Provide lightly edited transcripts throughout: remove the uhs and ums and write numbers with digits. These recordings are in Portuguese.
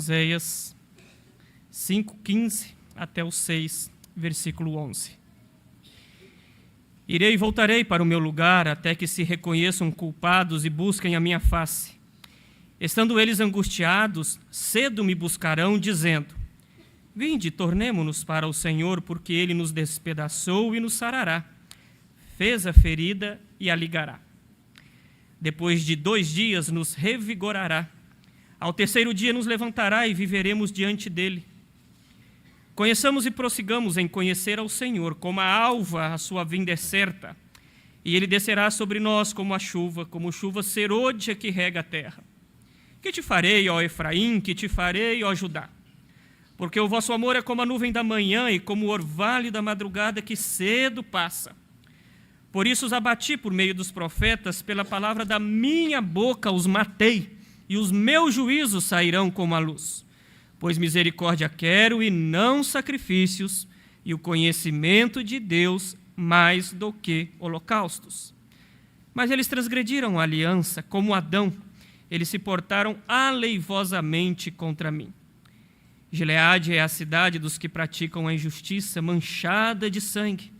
Oséias 5:15 até o 6, versículo 11. Irei e voltarei para o meu lugar, até que se reconheçam culpados e busquem a minha face. Estando eles angustiados, cedo me buscarão, dizendo: Vinde, tornemo-nos para o Senhor, porque Ele nos despedaçou e nos sarará. Fez a ferida e a ligará. Depois de 2 dias nos revigorará. Ao 3º dia nos levantará e viveremos diante dele. Conheçamos e prossigamos em conhecer ao Senhor. Como a alva, a sua vinda é certa. E ele descerá sobre nós como chuva serôdia que rega a terra. Que te farei, ó Efraim, que te farei, ó Judá? Porque o vosso amor é como a nuvem da manhã e como o orvalho da madrugada que cedo passa. Por isso os abati por meio dos profetas, pela palavra da minha boca os matei, e os meus juízos sairão como a luz. Pois misericórdia quero e não sacrifícios, e o conhecimento de Deus mais do que holocaustos. Mas eles transgrediram a aliança, como Adão, eles se portaram aleivosamente contra mim. Gileade é a cidade dos que praticam a injustiça, manchada de sangue.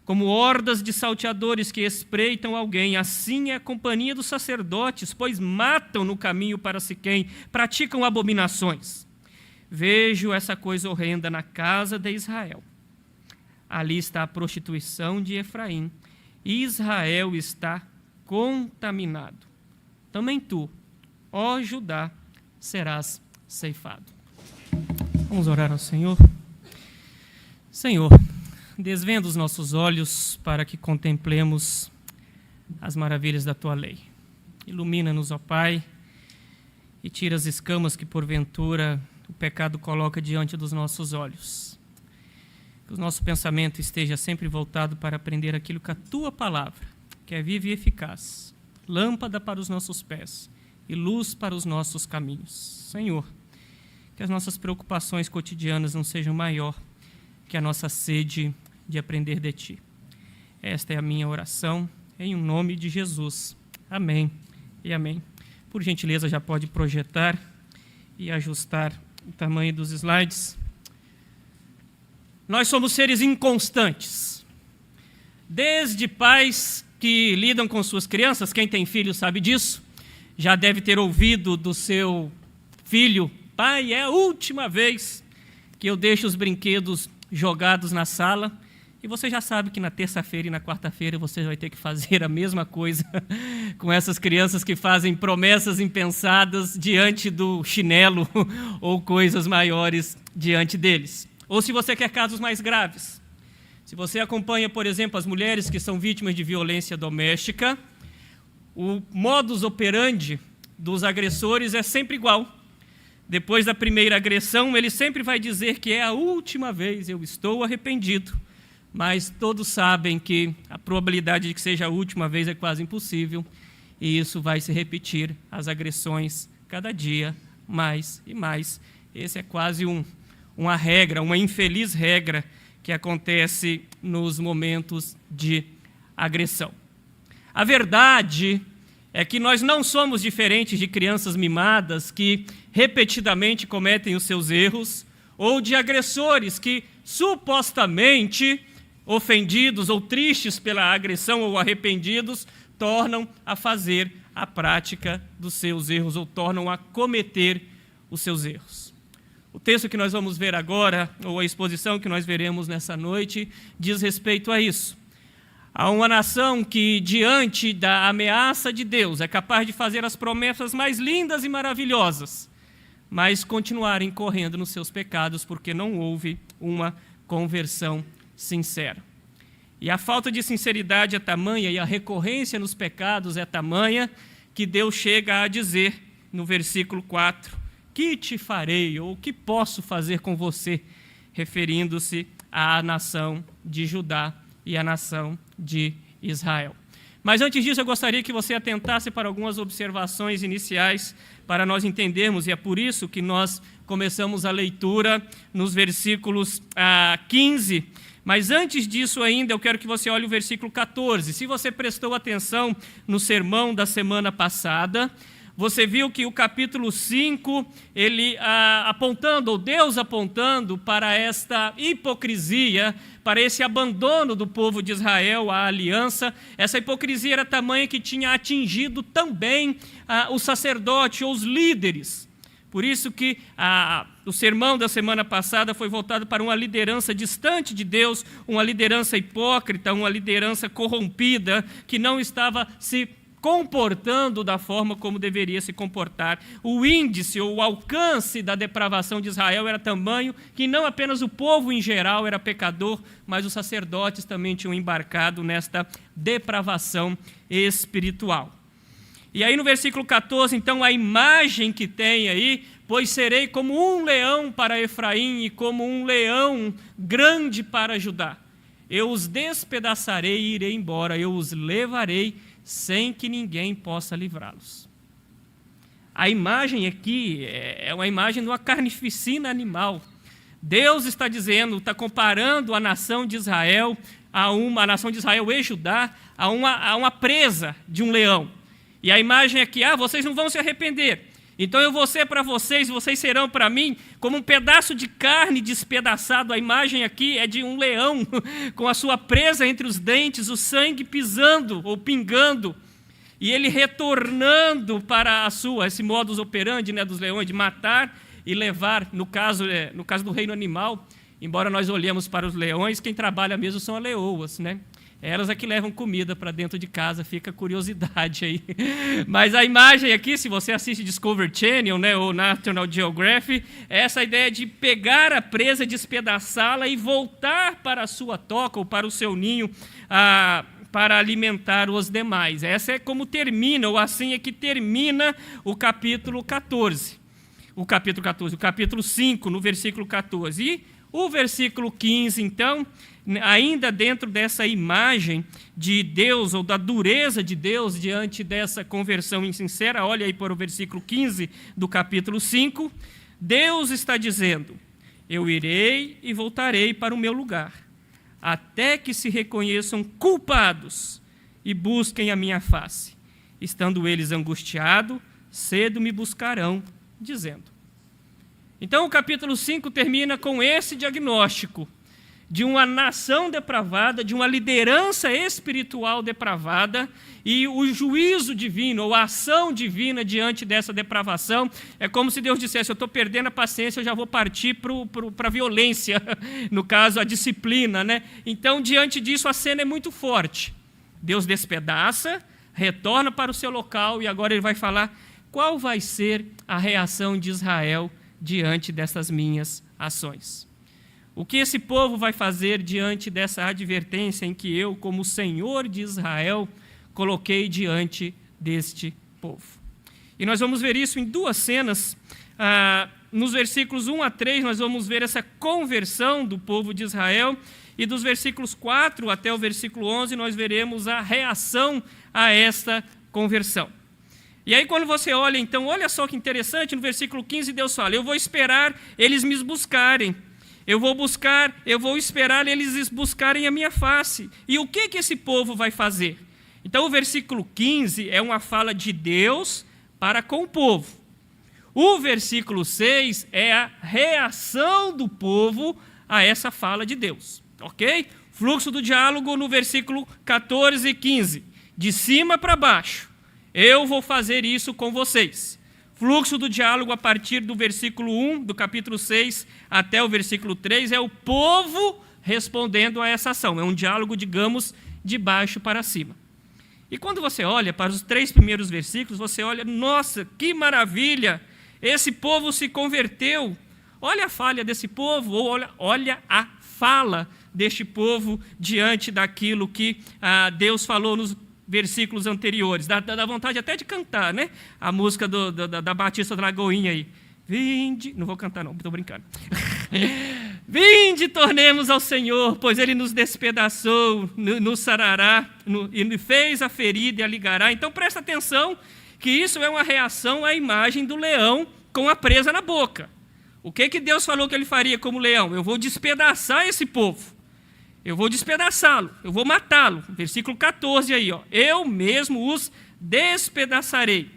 Como hordas de salteadores que espreitam alguém, assim é a companhia dos sacerdotes, pois matam no caminho para Siquém, praticam abominações. Vejo essa coisa horrenda na casa de Israel. Ali está a prostituição de Efraim. Israel está contaminado. Também tu, ó Judá, serás ceifado. Vamos orar ao Senhor. Senhor, desvenda os nossos olhos para que contemplemos as maravilhas da Tua lei. Ilumina-nos, ó Pai, e tira as escamas que porventura o pecado coloca diante dos nossos olhos. Que o nosso pensamento esteja sempre voltado para aprender aquilo que a Tua palavra, que é viva e eficaz, lâmpada para os nossos pés e luz para os nossos caminhos. Senhor, que as nossas preocupações cotidianas não sejam maior que a nossa sede de aprender de Ti. Esta é a minha oração, em nome de Jesus. Amém e amém. Por gentileza, já pode projetar e ajustar o tamanho dos slides. Nós somos seres inconstantes. Desde pais que lidam com suas crianças, quem tem filho sabe disso, já deve ter ouvido do seu filho: pai, é a última vez que eu deixo os brinquedos jogados na sala. E você já sabe que na terça-feira e na quarta-feira você vai ter que fazer a mesma coisa com essas crianças que fazem promessas impensadas diante do chinelo ou coisas maiores diante deles. Ou se você quer casos mais graves, se você acompanha, por exemplo, as mulheres que são vítimas de violência doméstica, o modus operandi dos agressores é sempre igual. Depois da primeira agressão, ele sempre vai dizer que é a última vez, eu estou arrependido. Mas todos sabem que a probabilidade de que seja a última vez é quase impossível, e isso vai se repetir, as agressões, cada dia, mais e mais. Esse é quase uma regra, uma infeliz regra que acontece nos momentos de agressão. A verdade é que nós não somos diferentes de crianças mimadas que repetidamente cometem os seus erros, ou de agressores que supostamente ofendidos ou tristes pela agressão ou arrependidos, tornam a fazer a prática dos seus erros ou tornam a cometer os seus erros. O texto que nós vamos ver agora, ou a exposição que nós veremos nessa noite, diz respeito a isso. Há uma nação que, diante da ameaça de Deus, é capaz de fazer as promessas mais lindas e maravilhosas, mas continuarem correndo nos seus pecados porque não houve uma conversão sincera. E a falta de sinceridade é tamanha e a recorrência nos pecados é tamanha que Deus chega a dizer no versículo 4: que te farei, ou que posso fazer com você, referindo-se à nação de Judá e à nação de Israel. Mas antes disso, eu gostaria que você atentasse para algumas observações iniciais para nós entendermos, e é por isso que nós começamos a leitura nos versículos 15. Mas antes disso ainda, eu quero que você olhe o versículo 14. Se você prestou atenção no sermão da semana passada, Você viu que o capítulo 5, ele apontando, ou Deus apontando para esta hipocrisia, para esse abandono do povo de Israel à aliança. Essa hipocrisia era tamanha que tinha atingido também os sacerdotes ou os líderes. Por isso que o sermão da semana passada foi voltado para uma liderança distante de Deus, uma liderança hipócrita, uma liderança corrompida, que não estava se comportando da forma como deveria se comportar. O índice ou o alcance da depravação de Israel era tamanho que não apenas o povo em geral era pecador, mas os sacerdotes também tinham embarcado nesta depravação espiritual. E aí no versículo 14, então, a imagem que tem aí: pois serei como um leão para Efraim e como um leão grande para Judá. Eu os despedaçarei e irei embora, eu os levarei sem que ninguém possa livrá-los. A imagem aqui é uma imagem de uma carnificina animal. Deus está dizendo, está comparando a nação de Israel, a nação de Israel e Judá, a uma presa de um leão. E a imagem aqui: vocês não vão se arrepender, então eu vou ser para vocês, vocês serão para mim como um pedaço de carne despedaçado. A imagem aqui é de um leão com a sua presa entre os dentes, o sangue pisando ou pingando, e ele retornando para esse modus operandi, né, dos leões, de matar e levar. No caso do reino animal, embora nós olhemos para os leões, quem trabalha mesmo são as leoas, né? Elas é que levam comida para dentro de casa, fica a curiosidade aí. Mas a imagem aqui, se você assiste Discovery Channel, né, ou National Geographic, é essa ideia de pegar a presa, despedaçá-la e voltar para a sua toca ou para o seu ninho para alimentar os demais. Essa é como termina, ou assim é que termina o capítulo 14. O capítulo 5, no versículo 14. E o versículo 15, então, ainda dentro dessa imagem de Deus, ou da dureza de Deus diante dessa conversão insincera, olha aí para o versículo 15 do capítulo 5, Deus está dizendo: eu irei e voltarei para o meu lugar, até que se reconheçam culpados e busquem a minha face. Estando eles angustiados, cedo me buscarão, dizendo. Então o capítulo 5 termina com esse diagnóstico de uma nação depravada, de uma liderança espiritual depravada, e o juízo divino, ou a ação divina diante dessa depravação. É como se Deus dissesse: eu estou perdendo a paciência, eu já vou partir para a violência, no caso, a disciplina, né? Então, diante disso, a cena é muito forte. Deus despedaça, retorna para o seu local, e agora ele vai falar qual vai ser a reação de Israel diante dessas minhas ações. O que esse povo vai fazer diante dessa advertência em que eu, como Senhor de Israel, coloquei diante deste povo? E nós vamos ver isso em duas cenas. Nos versículos 1 a 3, nós vamos ver essa conversão do povo de Israel, e dos versículos 4 até o versículo 11, nós veremos a reação a esta conversão. E aí, quando você olha, então, olha só que interessante, no versículo 15, Deus fala: eu vou esperar eles me buscarem. Eu vou esperar eles buscarem a minha face. E o que esse povo vai fazer? Então, o versículo 15 é uma fala de Deus para com o povo. O versículo 6 é a reação do povo a essa fala de Deus. Ok? Fluxo do diálogo no versículo 14 e 15. De cima para baixo. Eu vou fazer isso com vocês. Fluxo do diálogo a partir do versículo 1 do capítulo 6 até o versículo 3 é o povo respondendo a essa ação. É um diálogo, digamos, de baixo para cima. E quando você olha para os 3 primeiros versículos, você olha: nossa, que maravilha! Esse povo se converteu. Olha a falha desse povo, ou olha a fala deste povo diante daquilo que Deus falou nos versículos anteriores. Dá vontade até de cantar, né? A música da Batista da Lagoinha aí. Vinde, não vou cantar não, estou brincando. Vinde, tornemos ao Senhor, pois Ele nos despedaçou, nos sarará, e fez a ferida e a ligará. Então presta atenção que isso é uma reação à imagem do leão com a presa na boca. O que Deus falou que Ele faria como leão? Eu vou despedaçar esse povo. Eu vou despedaçá-lo, eu vou matá-lo. Versículo 14 aí, ó. Eu mesmo os despedaçarei,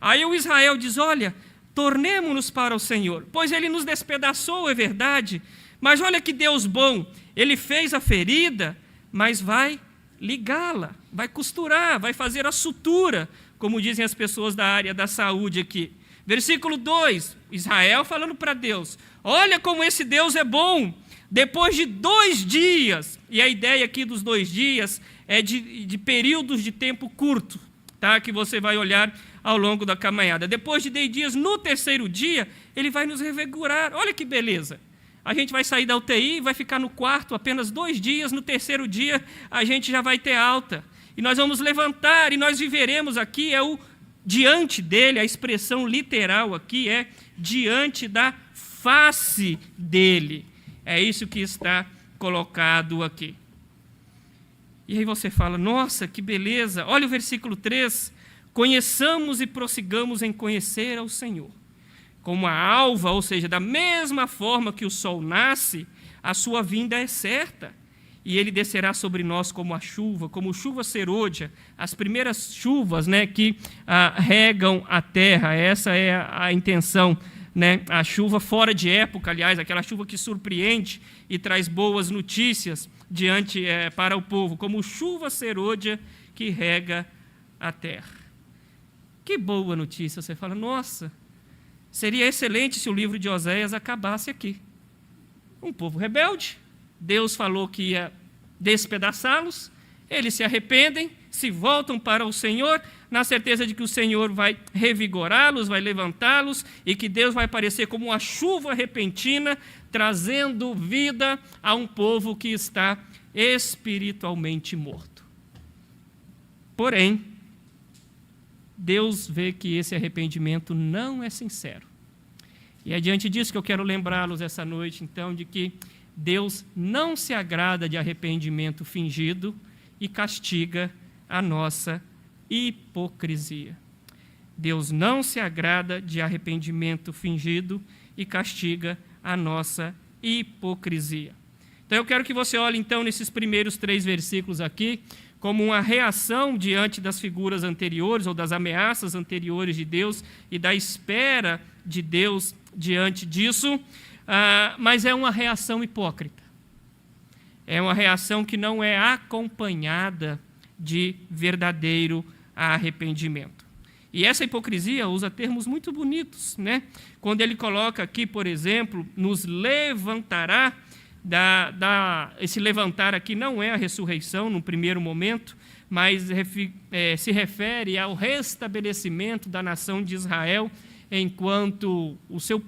Aí o Israel diz, olha, tornemo-nos para o Senhor, pois Ele nos despedaçou, é verdade, mas olha que Deus bom, Ele fez a ferida, mas vai ligá-la, vai costurar, vai fazer a sutura, como dizem as pessoas da área da saúde aqui. Versículo 2, Israel falando para Deus, olha como esse Deus é bom, depois de 2 dias, e a ideia aqui dos 2 dias é de períodos de tempo curto, tá? Que você vai olhar ao longo da caminhada. Depois de 10 dias, no 3º dia, Ele vai nos revigorar, olha que beleza. A gente vai sair da UTI, vai ficar no quarto apenas 2 dias, no 3º dia a gente já vai ter alta. E nós vamos levantar, e nós viveremos aqui, diante dele, a expressão literal aqui é diante da face dele. É isso que está colocado aqui. E aí você fala, nossa, que beleza. Olha o versículo 3. Conheçamos e prossigamos em conhecer ao Senhor. Como a alva, ou seja, da mesma forma que o sol nasce, a sua vinda é certa. E ele descerá sobre nós como chuva serôdia, as primeiras chuvas, né, que regam a terra. Essa é a intenção, né? A chuva fora de época, aliás, aquela chuva que surpreende e traz boas notícias para o povo, como chuva serôdia que rega a terra. Que boa notícia, você fala, nossa, seria excelente se o livro de Oséias acabasse aqui. Um povo rebelde, Deus falou que ia despedaçá-los, eles se arrependem, se voltam para o Senhor, na certeza de que o Senhor vai revigorá-los, vai levantá-los, e que Deus vai aparecer como uma chuva repentina, trazendo vida a um povo que está espiritualmente morto. Porém, Deus vê que esse arrependimento não é sincero. E é diante disso que eu quero lembrá-los essa noite, então, de que Deus não se agrada de arrependimento fingido e castiga a nossa hipocrisia. Deus não se agrada de arrependimento fingido e castiga a nossa hipocrisia. Então eu quero que você olhe então nesses primeiros 3 versículos aqui como uma reação diante das figuras anteriores ou das ameaças anteriores de Deus e da espera de Deus diante disso, mas é uma reação hipócrita. É uma reação que não é acompanhada de verdadeiro arrependimento. E essa hipocrisia usa termos muito bonitos, né? Quando ele coloca aqui, por exemplo, nos levantará, esse levantar aqui não é a ressurreição no primeiro momento, mas se refere ao restabelecimento da nação de Israel, enquanto o seu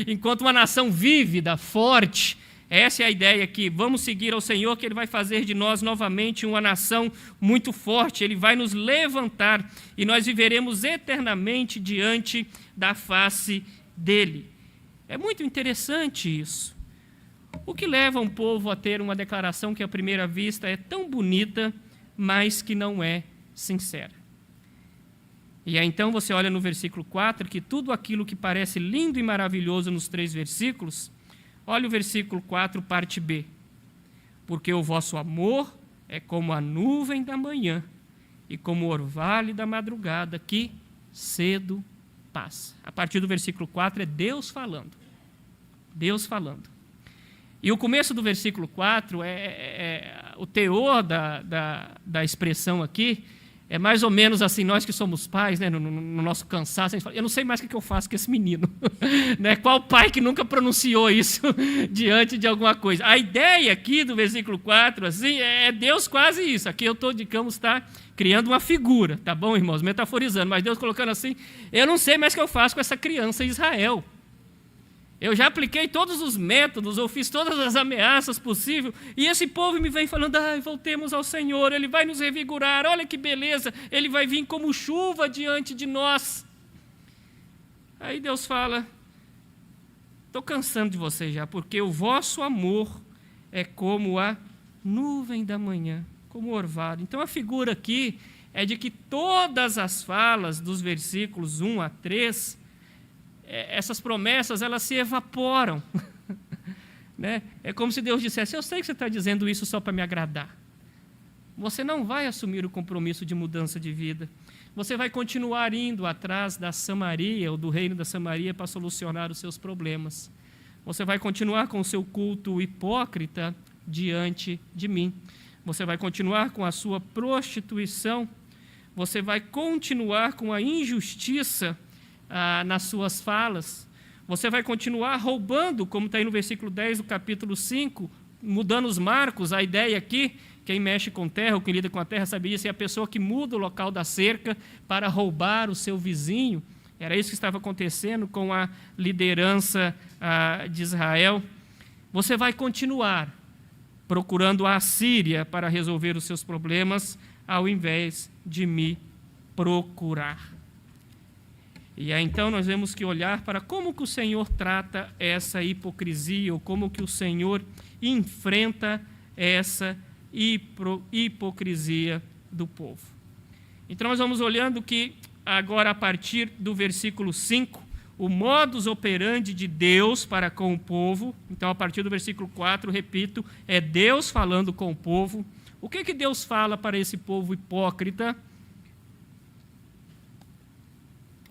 enquanto uma nação vívida, forte. Essa é a ideia aqui, vamos seguir ao Senhor, que Ele vai fazer de nós novamente uma nação muito forte, Ele vai nos levantar, e nós viveremos eternamente diante da face dEle. É muito interessante isso. O que leva um povo a ter uma declaração que à primeira vista é tão bonita, mas que não é sincera. E aí então você olha no versículo 4, que tudo aquilo que parece lindo e maravilhoso nos 3 versículos, olha o versículo 4, parte B. Porque o vosso amor é como a nuvem da manhã e como o orvalho da madrugada que cedo passa. A partir do versículo 4 é Deus falando. Deus falando. E o começo do versículo 4, o teor da expressão aqui, é mais ou menos assim, nós que somos pais, né, no nosso cansaço, a gente fala, eu não sei mais o que eu faço com esse menino. Né? Qual pai que nunca pronunciou isso diante de alguma coisa? A ideia aqui do versículo 4, assim, é Deus quase isso. Aqui eu estou, digamos, está criando uma figura, tá bom, irmãos? Metaforizando, mas Deus colocando assim, eu não sei mais o que eu faço com essa criança em Israel. Eu já apliquei todos os métodos, eu fiz todas as ameaças possíveis, e esse povo me vem falando, voltemos ao Senhor, Ele vai nos revigorar, olha que beleza, Ele vai vir como chuva diante de nós. Aí Deus fala, estou cansando de vocês já, porque o vosso amor é como a nuvem da manhã, como o orvalho. Então a figura aqui é de que todas as falas dos versículos 1 a 3, essas promessas, elas se evaporam. Né? É como se Deus dissesse, eu sei que você está dizendo isso só para me agradar. você não vai assumir o compromisso de mudança de vida. Você vai continuar indo atrás da Samaria ou do reino da Samaria para solucionar os seus problemas. Você vai continuar com o seu culto hipócrita diante de mim. Você vai continuar com a sua prostituição. Você vai continuar com a injustiça nas suas falas. Você vai continuar roubando, como está aí no versículo 10 do capítulo 5, mudando os marcos. A ideia aqui, quem mexe com terra, ou quem lida com a terra, sabe disso, é a pessoa que muda o local da cerca para roubar o seu vizinho. Era isso que estava acontecendo com a liderança de Israel. Você vai continuar procurando a Assíria para resolver os seus problemas, ao invés de me procurar. E aí, então, nós temos que olhar para como que o Senhor trata essa hipocrisia, ou como que o Senhor enfrenta essa hipocrisia do povo. Então, nós vamos olhando que, agora, a partir do versículo 5, o modus operandi de Deus para com o povo. Então, a partir do versículo 4, repito, é Deus falando com o povo. O que Deus fala para esse povo hipócrita,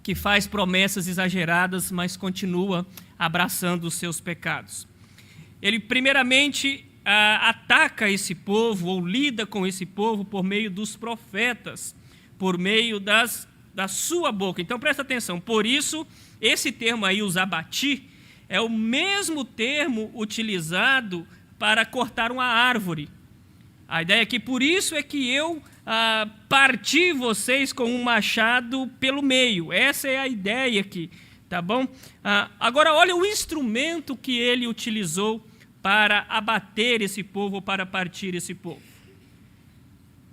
que faz promessas exageradas, mas continua abraçando os seus pecados? Ele, primeiramente, ataca esse povo, ou lida com esse povo, por meio dos profetas, por meio da sua boca. Então, presta atenção. Por isso, esse termo aí, os abati, é o mesmo termo utilizado para cortar uma árvore. A ideia é que, por isso é que eu parti vocês com um machado pelo meio. Essa é a ideia aqui, tá bom? Agora, olha o instrumento que ele utilizou para abater esse povo, para partir esse povo.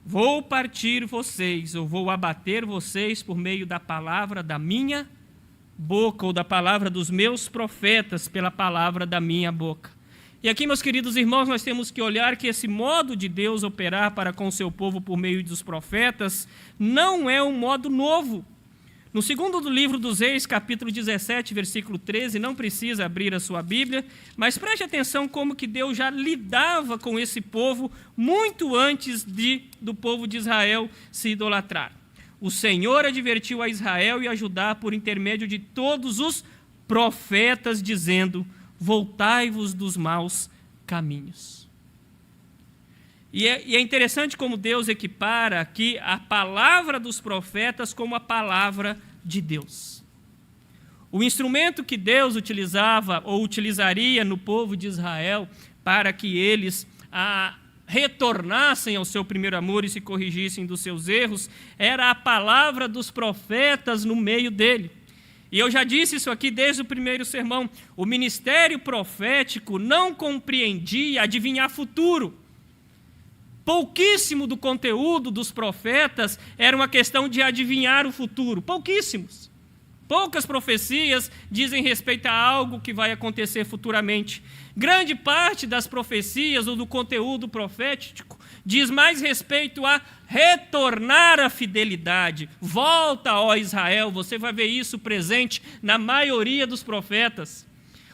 Vou partir vocês, ou vou abater vocês por meio da palavra da minha boca, ou da palavra dos meus profetas, pela palavra da minha boca. E aqui, meus queridos irmãos, nós temos que olhar que esse modo de Deus operar para com o seu povo por meio dos profetas não é um modo novo. No segundo do livro dos Reis, capítulo 17, versículo 13, não precisa abrir a sua Bíblia, mas preste atenção como que Deus já lidava com esse povo muito antes do povo de Israel se idolatrar. O Senhor advertiu a Israel e a Judá por intermédio de todos os profetas, dizendo: voltai-vos dos maus caminhos. E é interessante como Deus equipara aqui a palavra dos profetas como a palavra de Deus. O instrumento que Deus utilizava ou utilizaria no povo de Israel para que eles retornassem ao seu primeiro amor e se corrigissem dos seus erros era a palavra dos profetas no meio dele. E eu já disse isso aqui desde o primeiro sermão. O ministério profético não compreendia adivinhar futuro. Pouquíssimo do conteúdo dos profetas era uma questão de adivinhar o futuro. Pouquíssimos. Poucas profecias dizem respeito a algo que vai acontecer futuramente. Grande parte das profecias ou do conteúdo profético diz mais respeito a retornar à fidelidade. Volta, ó Israel, você vai ver isso presente na maioria dos profetas.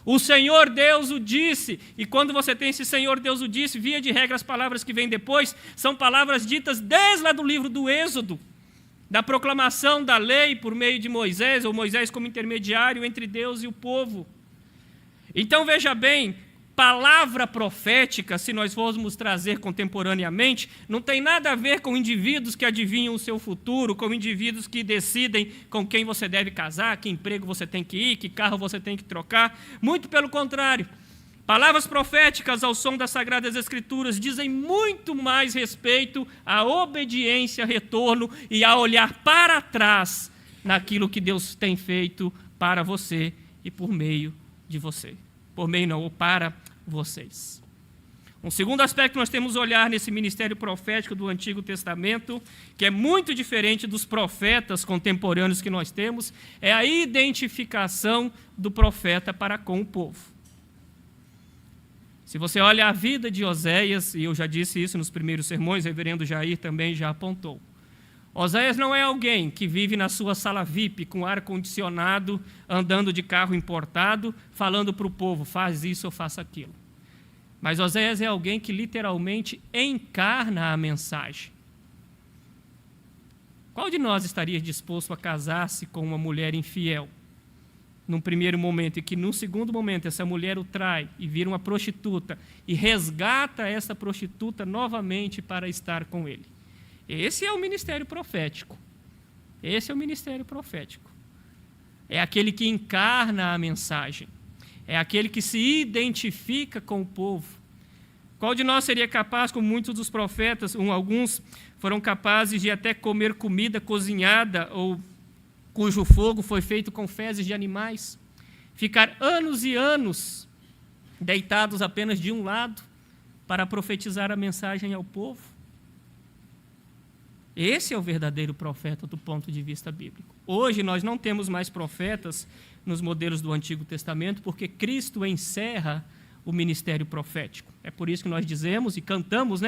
O Senhor Deus o disse, e quando você tem esse Senhor Deus o disse, via de regra as palavras que vêm depois, são palavras ditas desde lá do livro do Êxodo, da proclamação da lei por meio de Moisés, ou Moisés como intermediário entre Deus e o povo. Então veja bem, palavra profética, se nós formos trazer contemporaneamente, não tem nada a ver com indivíduos que adivinham o seu futuro, com indivíduos que decidem com quem você deve casar, que emprego você tem que ir, que carro você tem que trocar. Muito pelo contrário. Palavras proféticas ao som das Sagradas Escrituras dizem muito mais respeito à obediência, retorno e a olhar para trás naquilo que Deus tem feito para você e por meio de você. Por meio não, ou para vocês. Um segundo aspecto que nós temos que olhar nesse ministério profético do Antigo Testamento, que é muito diferente dos profetas contemporâneos que nós temos, é a identificação do profeta para com o povo. Se você olha a vida de Oséias, e eu já disse isso nos primeiros sermões, o reverendo Jair também já apontou, Oséias não é alguém que vive na sua sala VIP, com ar-condicionado, andando de carro importado, falando para o povo, faz isso ou faça aquilo. Mas Oséias é alguém que literalmente encarna a mensagem. Qual de nós estaria disposto a casar-se com uma mulher infiel? Num primeiro momento, e que num segundo momento essa mulher o trai e vira uma prostituta e resgata essa prostituta novamente para estar com ele. Esse é o ministério profético. Esse é o ministério profético. É aquele que encarna a mensagem. É aquele que se identifica com o povo. Qual de nós seria capaz, como muitos dos profetas, alguns foram capazes de até comer comida cozinhada ou cujo fogo foi feito com fezes de animais, ficar anos e anos deitados apenas de um lado para profetizar a mensagem ao povo? Esse é o verdadeiro profeta do ponto de vista bíblico. Hoje nós não temos mais profetas nos modelos do Antigo Testamento, porque Cristo encerra o ministério profético. É por isso que nós dizemos e cantamos,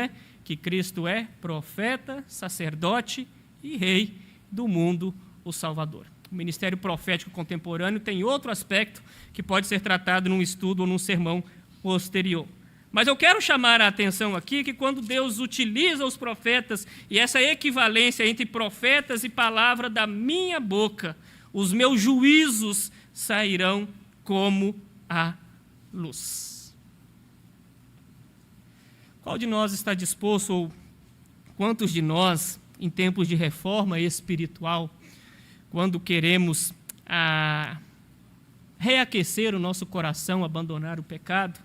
que Cristo é profeta, sacerdote e rei do mundo, o Salvador. O ministério profético contemporâneo tem outro aspecto que pode ser tratado num estudo ou num sermão posterior. Mas eu quero chamar a atenção aqui que quando Deus utiliza os profetas e essa equivalência entre profetas e palavra da minha boca, os meus juízos sairão como a luz. Qual de nós está disposto, ou quantos de nós, em tempos de reforma espiritual, quando queremos reaquecer o nosso coração, abandonar o pecado,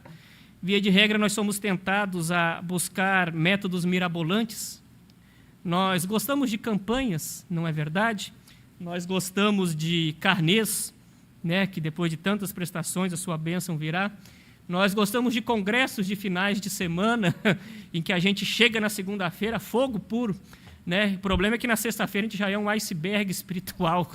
via de regra nós somos tentados a buscar métodos mirabolantes? Nós gostamos de campanhas, não é verdade? Nós gostamos de carnês, que depois de tantas prestações a sua bênção virá. Nós gostamos de congressos de finais de semana, em que a gente chega na segunda-feira, fogo puro. O problema é que na sexta-feira a gente já é um iceberg espiritual.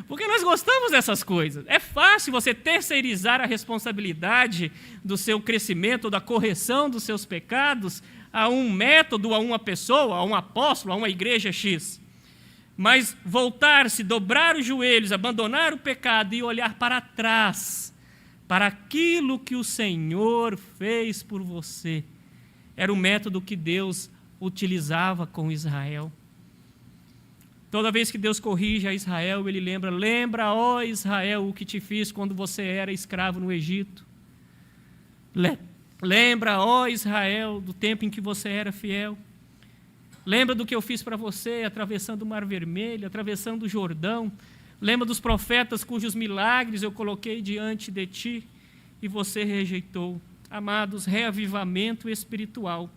Porque nós gostamos dessas coisas. É fácil você terceirizar a responsabilidade do seu crescimento, da correção dos seus pecados, a um método, a uma pessoa, a um apóstolo, a uma igreja X. Mas voltar-se, dobrar os joelhos, abandonar o pecado e olhar para trás, para aquilo que o Senhor fez por você, era o método que Deus utilizava com Israel. Toda vez que Deus corrige a Israel, ele lembra, ó Israel, o que te fiz quando você era escravo no Egito. Lembra, ó Israel, do tempo em que você era fiel. Lembra do que eu fiz para você, atravessando o Mar Vermelho, atravessando o Jordão. Lembra dos profetas cujos milagres eu coloquei diante de ti e você rejeitou. Amados, reavivamento espiritual,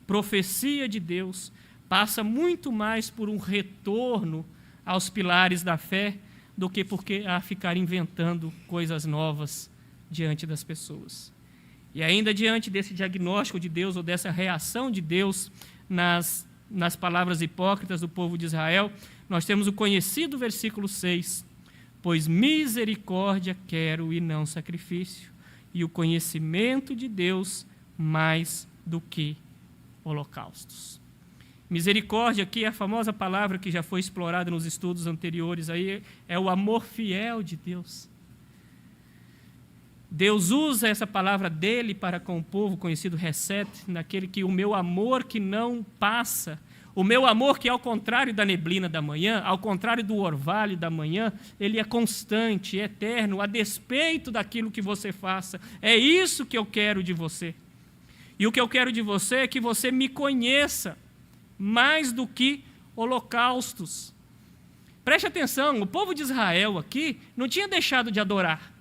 profecia de Deus, passa muito mais por um retorno aos pilares da fé do que porque a ficar inventando coisas novas diante das pessoas. E ainda diante desse diagnóstico de Deus ou dessa reação de Deus nas palavras hipócritas do povo de Israel, nós temos o conhecido versículo 6, pois misericórdia quero e não sacrifício, e o conhecimento de Deus mais do que holocaustos. Misericórdia aqui é a famosa palavra que já foi explorada nos estudos anteriores, aí é o amor fiel de Deus. Deus usa essa palavra dele para com o povo, conhecido Reset, naquele que o meu amor que não passa, o meu amor que ao contrário da neblina da manhã, ao contrário do orvalho da manhã, ele é constante, é eterno, a despeito daquilo que você faça. É isso que eu quero de você. E o que eu quero de você é que você me conheça mais do que holocaustos. Preste atenção, o povo de Israel aqui não tinha deixado de adorar.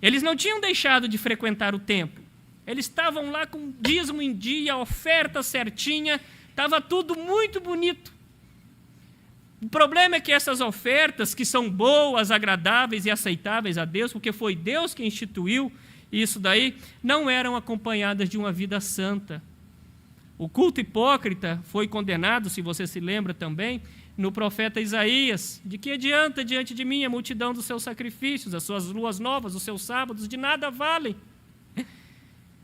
Eles não tinham deixado de frequentar o templo. Eles estavam lá com dízimo em dia, oferta certinha, estava tudo muito bonito. O problema é que essas ofertas, que são boas, agradáveis e aceitáveis a Deus, porque foi Deus que instituiu isso daí, não eram acompanhadas de uma vida santa. O culto hipócrita foi condenado, se você se lembra também, no profeta Isaías. De que adianta diante de mim a multidão dos seus sacrifícios, as suas luas novas, os seus sábados, de nada valem.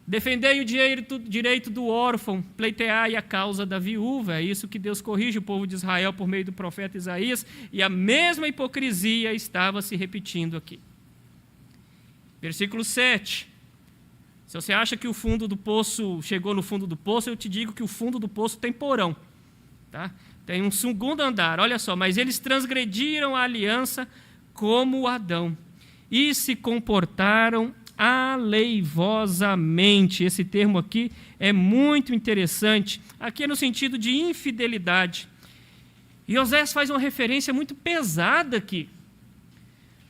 Defendei o direito do órfão, pleiteai a causa da viúva. É isso que Deus corrige o povo de Israel por meio do profeta Isaías, e a mesma hipocrisia estava se repetindo aqui. Versículo 7. Se você acha que o fundo do poço chegou no fundo do poço, eu te digo que o fundo do poço tem porão. Tá? Tem um segundo andar, olha só. Mas eles transgrediram a aliança como Adão e se comportaram aleivosamente. Esse termo aqui é muito interessante. Aqui é no sentido de infidelidade. E Osés faz uma referência muito pesada aqui.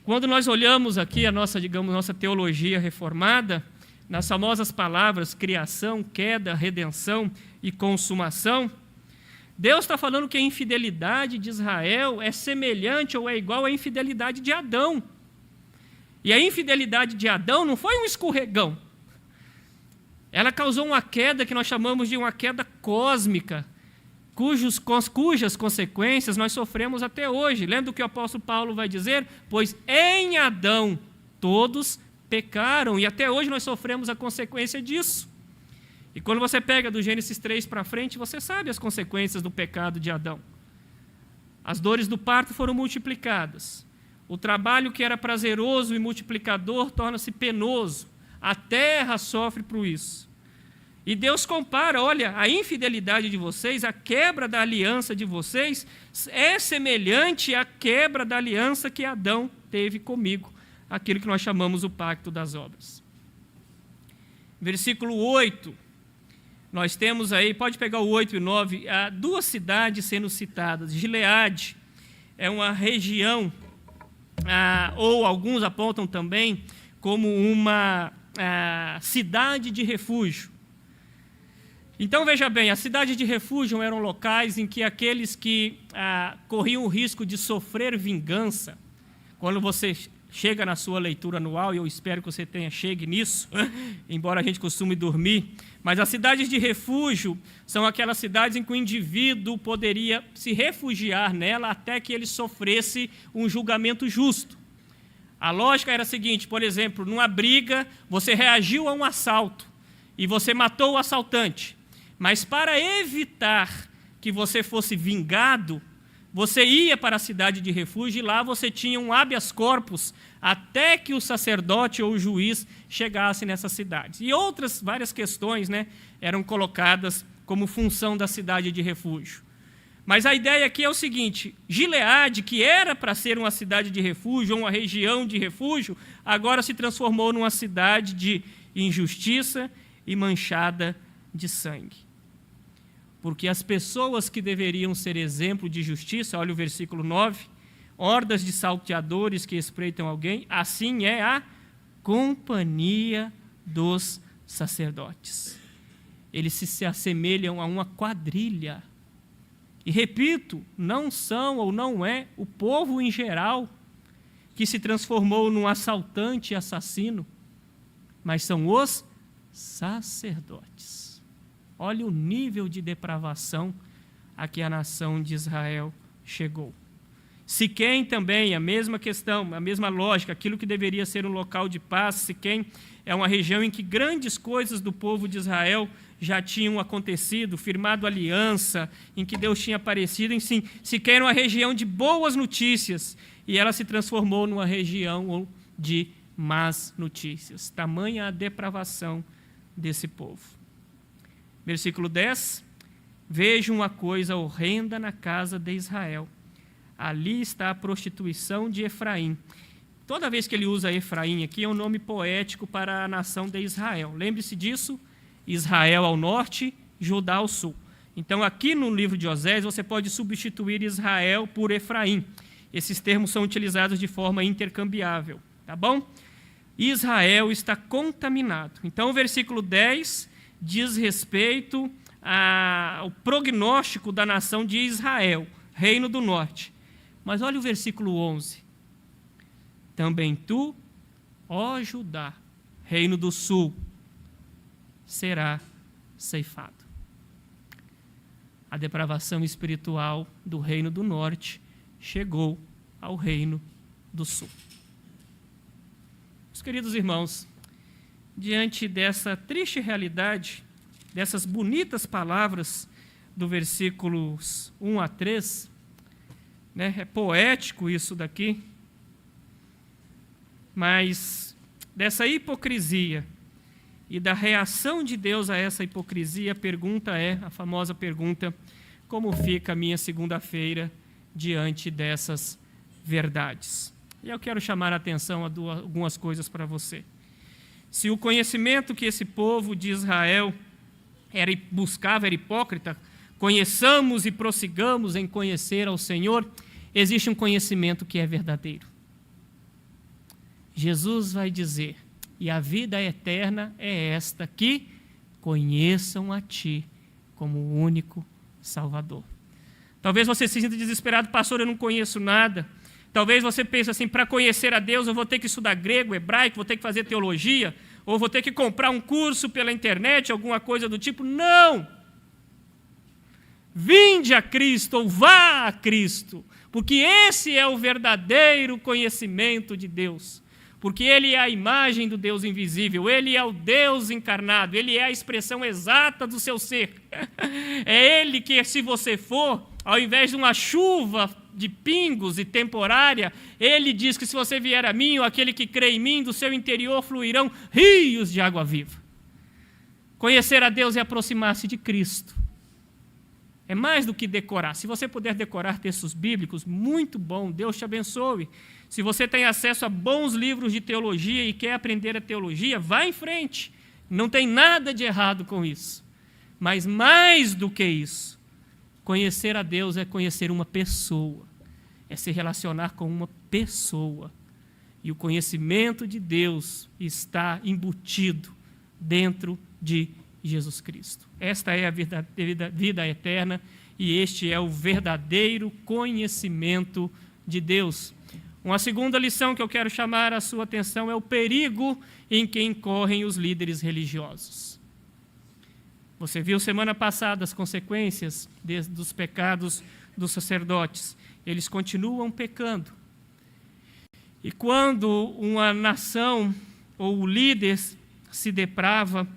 Quando nós olhamos aqui a nossa, digamos, nossa teologia reformada, nas famosas palavras criação, queda, redenção e consumação, Deus está falando que a infidelidade de Israel é semelhante ou é igual à infidelidade de Adão. E a infidelidade de Adão não foi um escorregão. Ela causou uma queda que nós chamamos de uma queda cósmica, cujas consequências nós sofremos até hoje. Lembra o que o apóstolo Paulo vai dizer? Pois em Adão todos pecaram, e até hoje nós sofremos a consequência disso. E quando você pega do Gênesis 3 para frente, você sabe as consequências do pecado de Adão. As dores do parto foram multiplicadas. O trabalho que era prazeroso e multiplicador torna-se penoso. A terra sofre por isso. E Deus compara, olha, a infidelidade de vocês, a quebra da aliança de vocês, é semelhante à quebra da aliança que Adão teve comigo, aquilo que nós chamamos o pacto das obras. Versículo 8, nós temos aí, pode pegar o 8 e 9, há duas cidades sendo citadas. Gileade é uma região, ou alguns apontam também, como uma cidade de refúgio. Então, veja bem, as cidades de refúgio eram locais em que aqueles que corriam o risco de sofrer vingança, quando você chega na sua leitura anual, e eu espero que você chegue nisso, embora a gente costume dormir, mas as cidades de refúgio são aquelas cidades em que o indivíduo poderia se refugiar nela até que ele sofresse um julgamento justo. A lógica era a seguinte, por exemplo, numa briga, você reagiu a um assalto e você matou o assaltante, mas para evitar que você fosse vingado, você ia para a cidade de refúgio e lá você tinha um habeas corpus até que o sacerdote ou o juiz chegasse nessa cidade. E outras várias questões, eram colocadas como função da cidade de refúgio. Mas a ideia aqui é o seguinte, Gileade, que era para ser uma cidade de refúgio, ou uma região de refúgio, agora se transformou numa cidade de injustiça e manchada de sangue. Porque as pessoas que deveriam ser exemplo de justiça, olha o versículo 9, hordas de salteadores que espreitam alguém, assim é a companhia dos sacerdotes. Eles se assemelham a uma quadrilha. E repito, não são ou não é o povo em geral que se transformou num assaltante e assassino, mas são os sacerdotes. Olha o nível de depravação a que a nação de Israel chegou. Siquém também, a mesma questão, a mesma lógica, aquilo que deveria ser um local de paz. Siquém é uma região em que grandes coisas do povo de Israel já tinham acontecido, firmado aliança, em que Deus tinha aparecido. Enfim, Siquém era uma região de boas notícias, e ela se transformou numa região de más notícias. Tamanha a depravação desse povo. Versículo 10, vejo uma coisa horrenda na casa de Israel. Ali está a prostituição de Efraim. Toda vez que ele usa Efraim aqui, é um nome poético para a nação de Israel. Lembre-se disso, Israel ao norte, Judá ao sul. Então, aqui no livro de Osés, você pode substituir Israel por Efraim. Esses termos são utilizados de forma intercambiável, tá bom? Israel está contaminado. Então, o versículo 10 diz respeito ao prognóstico da nação de Israel, reino do norte. Mas olha o versículo 11. Também tu, ó Judá, reino do sul, será ceifado. A depravação espiritual do reino do norte chegou ao reino do sul. Meus queridos irmãos, diante dessa triste realidade, dessas bonitas palavras do versículos 1 a 3, é poético isso daqui, mas dessa hipocrisia e da reação de Deus a essa hipocrisia, a pergunta é, a famosa pergunta, como fica a minha segunda-feira diante dessas verdades? E eu quero chamar a atenção a algumas coisas para você. Se o conhecimento que esse povo de Israel buscava era hipócrita, conheçamos e prossigamos em conhecer ao Senhor, existe um conhecimento que é verdadeiro. Jesus vai dizer, e a vida eterna é esta, que conheçam a Ti como o único Salvador. Talvez você se sinta desesperado, pastor, eu não conheço nada. Talvez você pense assim, para conhecer a Deus eu vou ter que estudar grego, hebraico, vou ter que fazer teologia, ou vou ter que comprar um curso pela internet, alguma coisa do tipo. Não! Vinde a Cristo, ou vá a Cristo, porque esse é o verdadeiro conhecimento de Deus. Porque Ele é a imagem do Deus invisível, Ele é o Deus encarnado, Ele é a expressão exata do seu ser. É Ele que, se você for, ao invés de uma chuva de pingos e temporária, Ele diz que se você vier a mim, ou aquele que crê em mim, do seu interior fluirão rios de água viva. Conhecer a Deus é aproximar-se de Cristo. É mais do que decorar. Se você puder decorar textos bíblicos, muito bom, Deus te abençoe. Se você tem acesso a bons livros de teologia e quer aprender a teologia, vá em frente. Não tem nada de errado com isso. Mas mais do que isso, conhecer a Deus é conhecer uma pessoa. É se relacionar com uma pessoa. E o conhecimento de Deus está embutido dentro de Jesus Cristo. Esta é a vida eterna e este é o verdadeiro conhecimento de Deus. Uma segunda lição que eu quero chamar a sua atenção é o perigo em que incorrem os líderes religiosos. Você viu semana passada as consequências dos pecados dos sacerdotes. Eles continuam pecando. E quando uma nação ou o líder se deprava,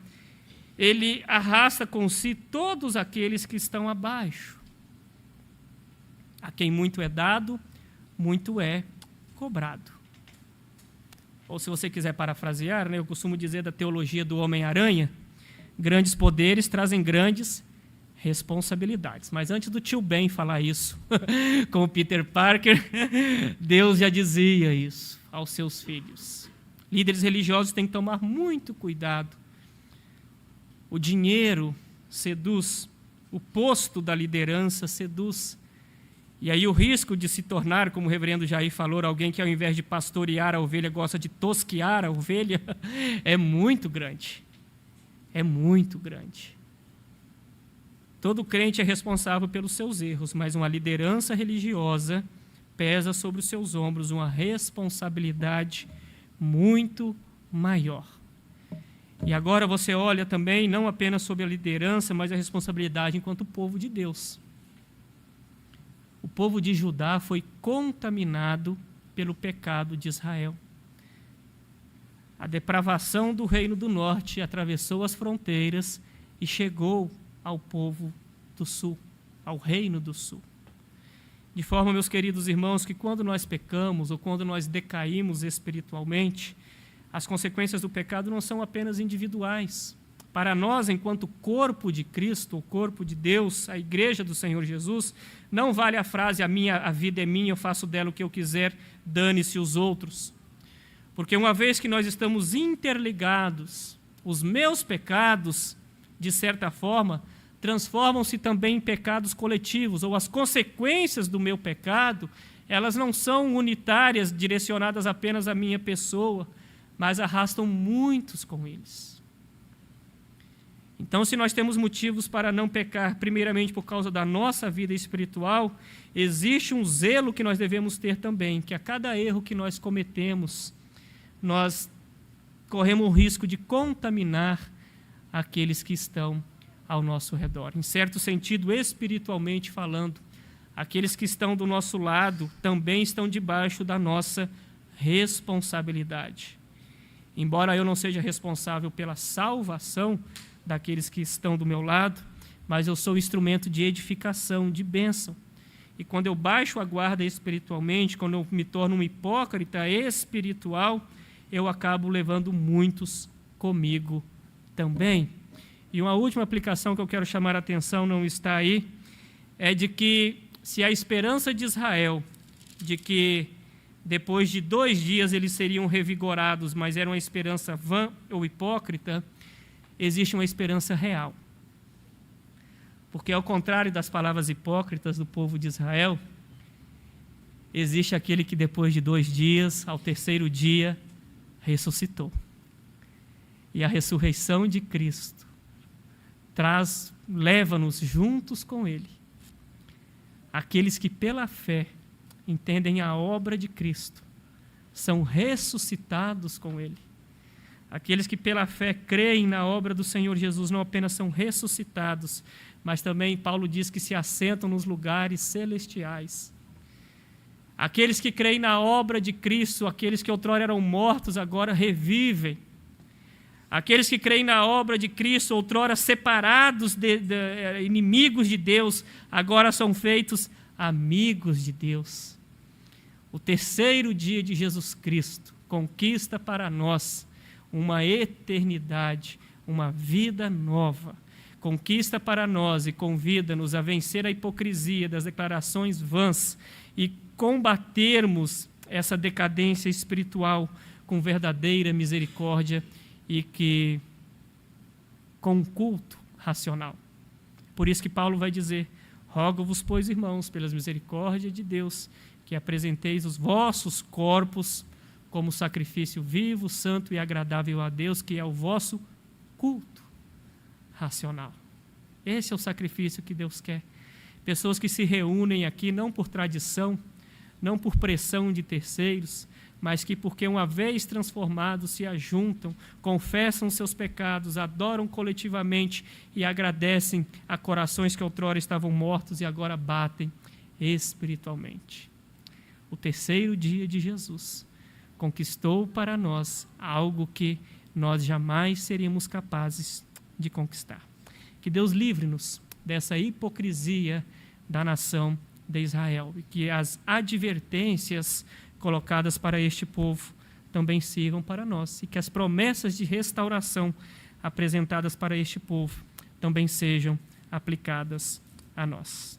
ele arrasta com si todos aqueles que estão abaixo. A quem muito é dado, muito é cobrado. Ou se você quiser parafrasear, eu costumo dizer da teologia do Homem-Aranha, grandes poderes trazem grandes responsabilidades. Mas antes do tio Ben falar isso, com o Peter Parker, Deus já dizia isso aos seus filhos. Líderes religiosos têm que tomar muito cuidado. O dinheiro seduz, o posto da liderança seduz. E aí o risco de se tornar, como o reverendo Jair falou, alguém que ao invés de pastorear a ovelha gosta de tosquear a ovelha, é muito grande. É muito grande. Todo crente é responsável pelos seus erros, mas uma liderança religiosa pesa sobre os seus ombros uma responsabilidade muito maior. E agora você olha também, não apenas sobre a liderança, mas a responsabilidade enquanto povo de Deus. O povo de Judá foi contaminado pelo pecado de Israel. A depravação do reino do norte atravessou as fronteiras e chegou ao povo do sul, ao reino do sul. De forma, meus queridos irmãos, que quando nós pecamos ou quando nós decaímos espiritualmente, as consequências do pecado não são apenas individuais. Para nós, enquanto corpo de Cristo, o corpo de Deus, a igreja do Senhor Jesus, não vale a frase, a vida é minha, eu faço dela o que eu quiser, dane-se os outros. Porque uma vez que nós estamos interligados, os meus pecados, de certa forma, transformam-se também em pecados coletivos, ou as consequências do meu pecado, elas não são unitárias, direcionadas apenas à minha pessoa, mas arrastam muitos com eles. Então, se nós temos motivos para não pecar, primeiramente por causa da nossa vida espiritual, existe um zelo que nós devemos ter também, que a cada erro que nós cometemos, nós corremos o risco de contaminar aqueles que estão ao nosso redor. Em certo sentido, espiritualmente falando, aqueles que estão do nosso lado também estão debaixo da nossa responsabilidade. Embora eu não seja responsável pela salvação daqueles que estão do meu lado, mas eu sou instrumento de edificação, de bênção. E quando eu baixo a guarda espiritualmente, quando eu me torno um hipócrita espiritual, eu acabo levando muitos comigo também. E uma última aplicação que eu quero chamar a atenção, não está aí, é de que se a esperança de Israel, de que depois de 2 dias eles seriam revigorados, mas era uma esperança vã ou hipócrita, existe uma esperança real. Porque, ao contrário das palavras hipócritas do povo de Israel, existe aquele que depois de 2 dias, ao 3º dia, ressuscitou. E a ressurreição de Cristo leva-nos juntos com Ele. Aqueles que pela fé entendem a obra de Cristo são ressuscitados com Ele. Aqueles que pela fé creem na obra do Senhor Jesus não apenas são ressuscitados, mas também Paulo diz que se assentam nos lugares celestiais. Aqueles que creem na obra de Cristo, aqueles que outrora eram mortos, agora revivem. Aqueles que creem na obra de Cristo, outrora separados, inimigos de Deus, agora são feitos amigos de Deus. O 3º dia de Jesus Cristo conquista para nós uma eternidade, uma vida nova. Conquista para nós e convida-nos a vencer a hipocrisia das declarações vãs e combatermos essa decadência espiritual com verdadeira misericórdia e com um culto racional. Por isso que Paulo vai dizer: rogo-vos, pois, irmãos, pelas misericórdias de Deus, que apresenteis os vossos corpos como sacrifício vivo, santo e agradável a Deus, que é o vosso culto racional. Esse é o sacrifício que Deus quer. Pessoas que se reúnem aqui não por tradição, não por pressão de terceiros, mas que, porque uma vez transformados, se ajuntam, confessam seus pecados, adoram coletivamente e agradecem a corações que outrora estavam mortos e agora batem espiritualmente. O 3º dia de Jesus conquistou para nós algo que nós jamais seríamos capazes de conquistar. Que Deus livre-nos dessa hipocrisia da nação de Israel e que as advertências colocadas para este povo também sirvam para nós e que as promessas de restauração apresentadas para este povo também sejam aplicadas a nós.